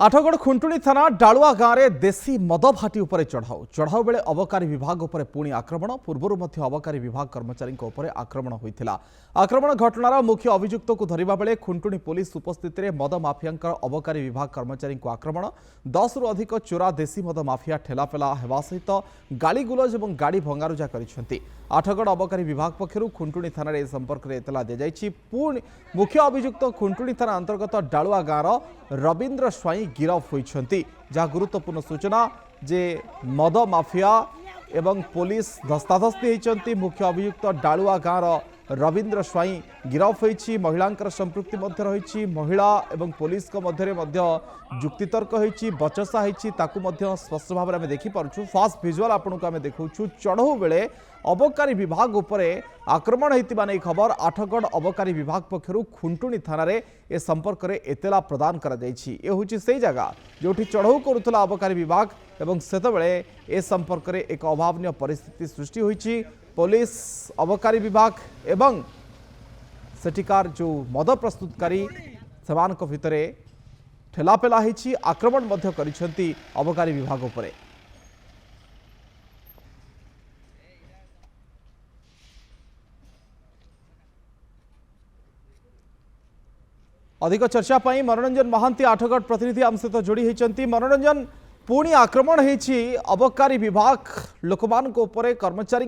आठगढ़ खुंटुणी थाना डालुआ गाँव में देशी मद भाटी उपर चढ़ाऊ बेले अबकारी विभाग उपर पुणी आक्रमण पूर्वर अबकारी विभाग कर्मचारी आक्रमण होता। आक्रमण घटनार मुख्य अभियुक्त को धरवा बेले खुंटुणी पुलिस उपस्थित मद माफिया अबकारी विभाग कर्मचारी आक्रमण 10 रु अधिक चोरा देशी मद माफिया ठेलापेला होगा सहित गाड़ीगुलज और गाड़ी भंगारुजा कर आठगढ़ अबकारी विभाग पक्षर खुंटुणी थाना ए संपर्क में एतला दी जाइए। पुणी मुख्य अभियुक्त खुंटुणी थाना अंतर्गत डालुआ गाँव रवींद्र स्वाई गिरफ होती जहाँ गुरुत्वपूर्ण सूचना जे मद माफिया एवं पुलिस धस्ताधस्ती होती। मुख्य अभियुक्त डालुआ गाँव रवींद्र स्वाई गिरफ होती। महिला संपृक्ति रही महिला एवं पुलिस मध्य जुक्तितर्क होती बचसा होती स्पष्ट भाव में देखिपुँ। फास्ट भिजुआल आपको आम देखा चढ़ऊ बेले अबकारी विभाग उपरे आक्रमण होता नहीं खबर। आठगढ़ अबकारी विभाग पक्षर खुंटुणी थाना ए संपर्क में एतला प्रदान कर जगह जो चढ़ऊ करुला अबकारी विभाग एवं सेतबेले ए संपर्क में एक अभावन परिस्थिति सृष्टि होती। पुलिस अबकारी विभाग एवं सेठिकार जो मद प्रस्तुतकारी सेमान भितर ठेलापेला होती आक्रमण करिसेंती अबकारी विभाग उपरे। अधिक चर्चा पाई मनोरंजन महांती आठगढ़ प्रतिनिधि आम सहित जोड़ी होती। मनोरंजन पुणी आक्रमण होती अबकारी विभाग लोक मान कर्मचारी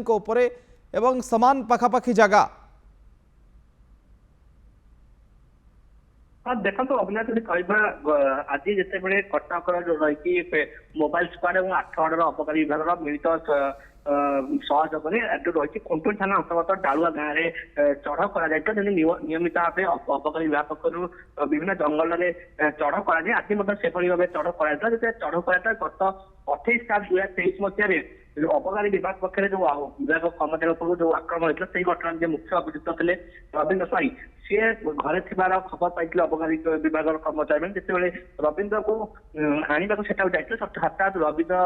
एवं समान पाखापाखि जगह। हाँ देखो तो अभिनय जी कह आज जिते कटक रही मोबाइल स्क्वाड और आठगढ़ अबकारी विभाग मिलित सहयोग रही खुंटुणी थाना अंतर्गत डालुआ गाँव में चढ़ाऊ कर नियमित भाव अबकारी विभाग पक्ष विभिन्न जंगल में चढ़ाऊ कर आज भाव चढ़ाऊ कर चढ़ाऊ कर गत 28/7/2023 मसीह अबकारी विभाग पक्ष जो विभाग कर्मचारी जो आक्रमण होता से घटना मुख्य अभियुक्त थे रवींद्र स्वाई सी घरे थी खबर पाई अबकारी विभाग कर्मचारी जिते रवींद्र को आने को हठात रवींद्र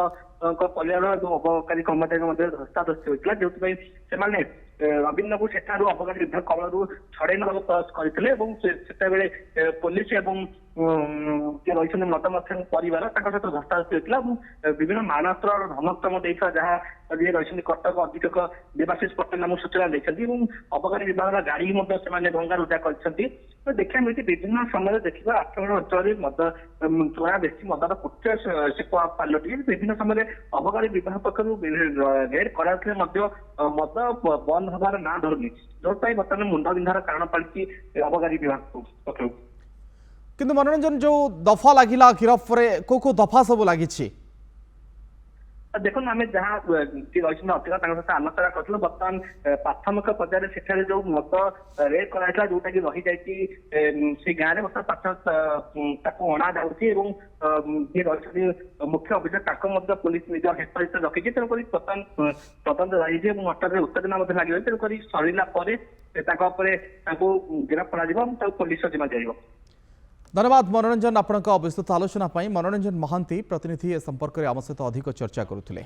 परिवार अबकारी कर्मचारी धस्ताधस्ती होता जो रवींद्र को सेठार अबकारी विभाग कबल छड़े ना प्रयास करते पुलिस एवं रही मद माफिया परिवार सहित धस्ताधस्ती होता। विभिन्न मारणास्त्र धमक देता जहाँ रही कटक अधीक्षक देवाशीष पटेल नाम सूचना देखते अबकारी विभाग गाड़ी भंगारुजा कर देखा मिलती विभिन्न समय देखा आठगढ़ अंचल मद चोरा देशी मदर कुट पलटि विभिन्न समय अबकारी विभाग पक्ष रेड कर मद बंद हबार ना धरुनी जो बर्तमान मुंड बिंधार कारण पड़ी अबकारी विभाग पक्ष। किंतु मनोरंजन जो दफा लगिला गिरफ को दफा सब लगी देखो आम जहाँ रही अधिक आलोचना कर बर्तमान प्राथमिक पर्यायर से जो मत रेड कराइला जोटा कि रही जाए गाँव में बर्तमान अणा जाऊँगी रही मुख्य अभियोग पुलिस निज हेफाजत रखी तेणुक बर्तमान तदंत जारी हटात उत्तेजना लगे तेणुक सरला गिरफ कर पुलिस जिम्मा दिया। धन्यवाद मनोरंजन आपंक विस्तृत आलोचना। मनोरंजन महांती प्रतिनिधि ए संपर्क में आम सहित अधिक चर्चा करुले।